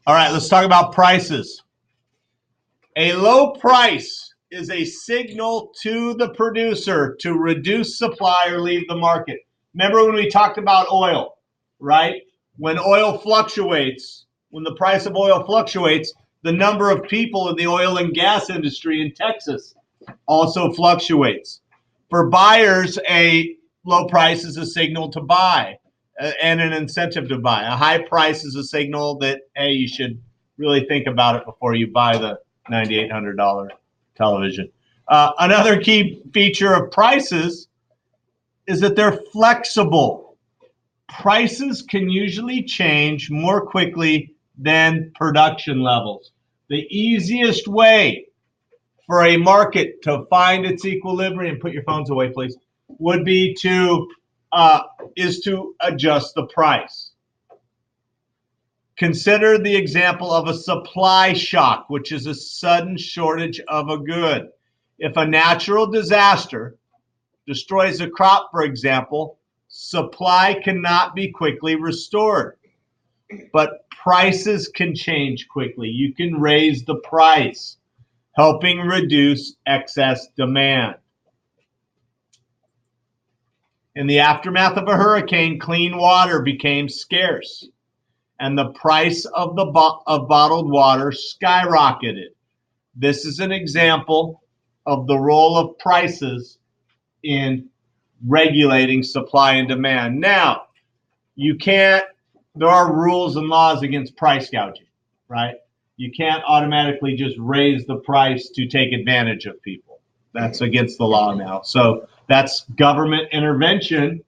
All right, let's talk about prices. A low price is a signal to the producer to reduce supply or leave the market. Remember when we talked about oil, right? When oil fluctuates, when the price of oil fluctuates, the number of people in the oil and gas industry in Texas also fluctuates. For buyers, a low price is a signal to buy and an incentive to buy. A high price is a signal that, hey, you should really think about it before you buy the $9,800 television. Another key feature of prices is that they're flexible. Prices can usually change more quickly than production levels. The easiest way for a market to find its equilibrium, put your phones away, please, would be to adjust the price. Consider the example of a supply shock, which is a sudden shortage of a good. If a natural disaster destroys a crop, for example, supply cannot be quickly restored. But prices can change quickly. You can raise the price, helping reduce excess demand. In the aftermath of a hurricane, clean water became scarce, and the price of bottled water skyrocketed. This is an example of the role of prices in regulating supply and demand. Now, there are rules and laws against price gouging, right? You can't automatically just raise the price to take advantage of people. That's against the law now. So that's government intervention,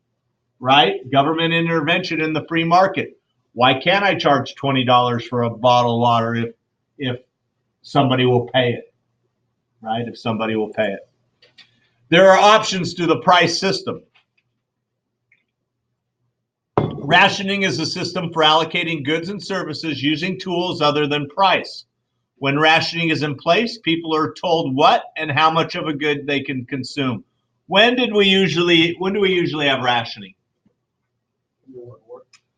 right? Government intervention in the free market. Why can't I charge $20 for a bottle of water if somebody will pay it, right? If somebody will pay it. There are options to the price system. Rationing is a system for allocating goods and services using tools other than price. When rationing is in place, people are told what and how much of a good they can consume. When do we usually have rationing?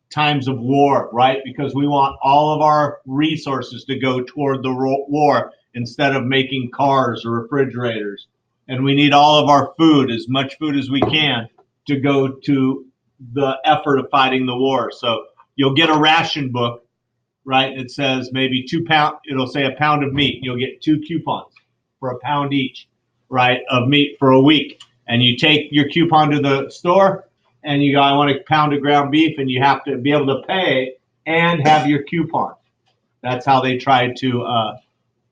Times of war, right? Because we want all of our resources to go toward the war instead of making cars or refrigerators. And we need all of our food, as much food as we can, to go to the effort of fighting the war. So you'll get a ration book, right? It says maybe 2 pounds, it'll say a pound of meat. You'll get 2 coupons for a pound each, right, of meat for a week. And you take your coupon to the store and you go, I want a pound of ground beef, and you have to be able to pay and have your coupon. That's how they try to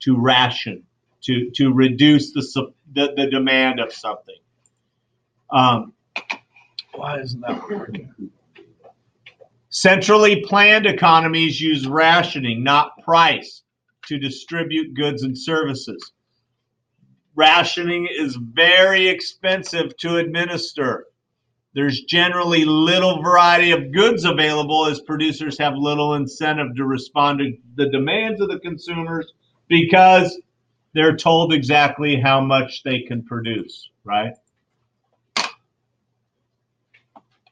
ration, to reduce the demand of something. Why isn't that working? Centrally planned economies use rationing, not price, to distribute goods and services. Rationing is very expensive to administer. There's generally little variety of goods available as producers have little incentive to respond to the demands of the consumers because they're told exactly how much they can produce, right?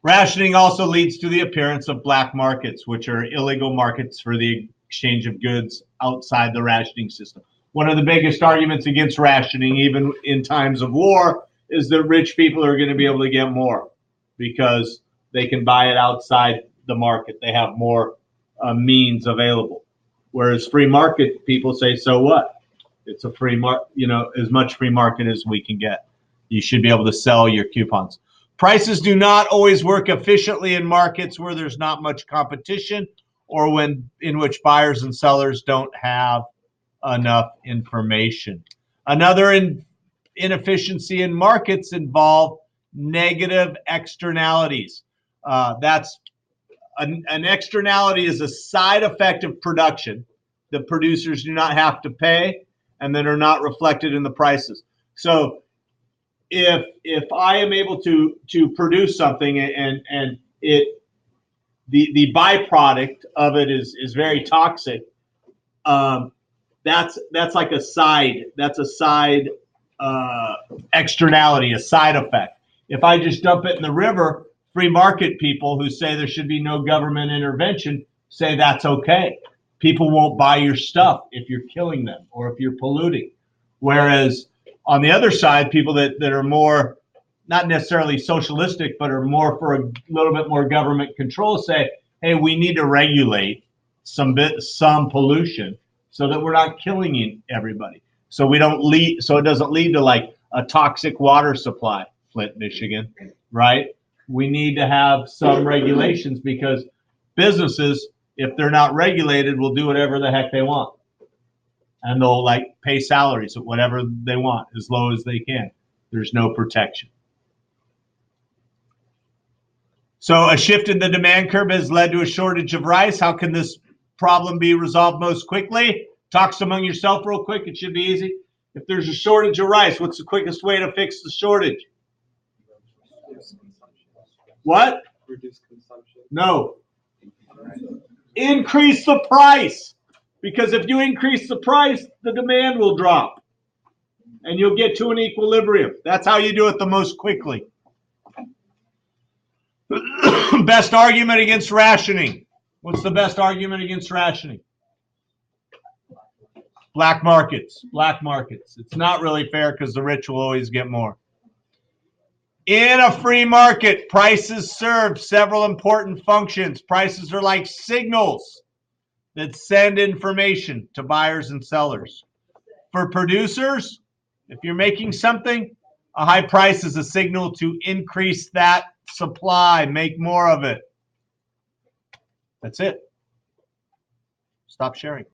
Rationing also leads to the appearance of black markets, which are illegal markets for the exchange of goods outside the rationing system. One of the biggest arguments against rationing, even in times of war, is that rich people are going to be able to get more because they can buy it outside the market. They have more means available. Whereas free market people say, so what? It's a free market, as much free market as we can get. You should be able to sell your coupons. Prices do not always work efficiently in markets where there's not much competition or in which buyers and sellers don't have enough information. Another inefficiency in markets involve negative externalities. That's an externality is a side effect of production that producers do not have to pay and that are not reflected in the prices. So if I am able to produce something and the byproduct of it is very toxic, that's like a side externality, a side effect. If I just dump it in the river, free market people who say there should be no government intervention say that's okay. People won't buy your stuff if you're killing them or if you're polluting. Whereas on the other side, people that are more, not necessarily socialistic, but are more for a little bit more government control, say, hey, we need to regulate some pollution so that we're not killing everybody. So we don't lead, so it doesn't lead to like a toxic water supply, Flint, Michigan, right? We need to have some regulations because businesses, if they're not regulated, will do whatever the heck they want. And they'll like pay salaries at whatever they want, as low as they can. There's no protection. So a shift in the demand curve has led to a shortage of rice. How can this problem be resolved most quickly? Talks among yourself real quick. It should be easy. If there's a shortage of rice, what's the quickest way to fix the shortage? What? Reduce consumption. No. Increase the price. Because if you increase the price, the demand will drop. And you'll get to an equilibrium. That's how you do it the most quickly. Best argument against rationing. What's the best argument against rationing? Black markets. Black markets. It's not really fair because the rich will always get more. In a free market, prices serve several important functions. Prices are like signals that send information to buyers and sellers. For producers, if you're making something, a high price is a signal to increase that supply, make more of it. That's it. Stop sharing.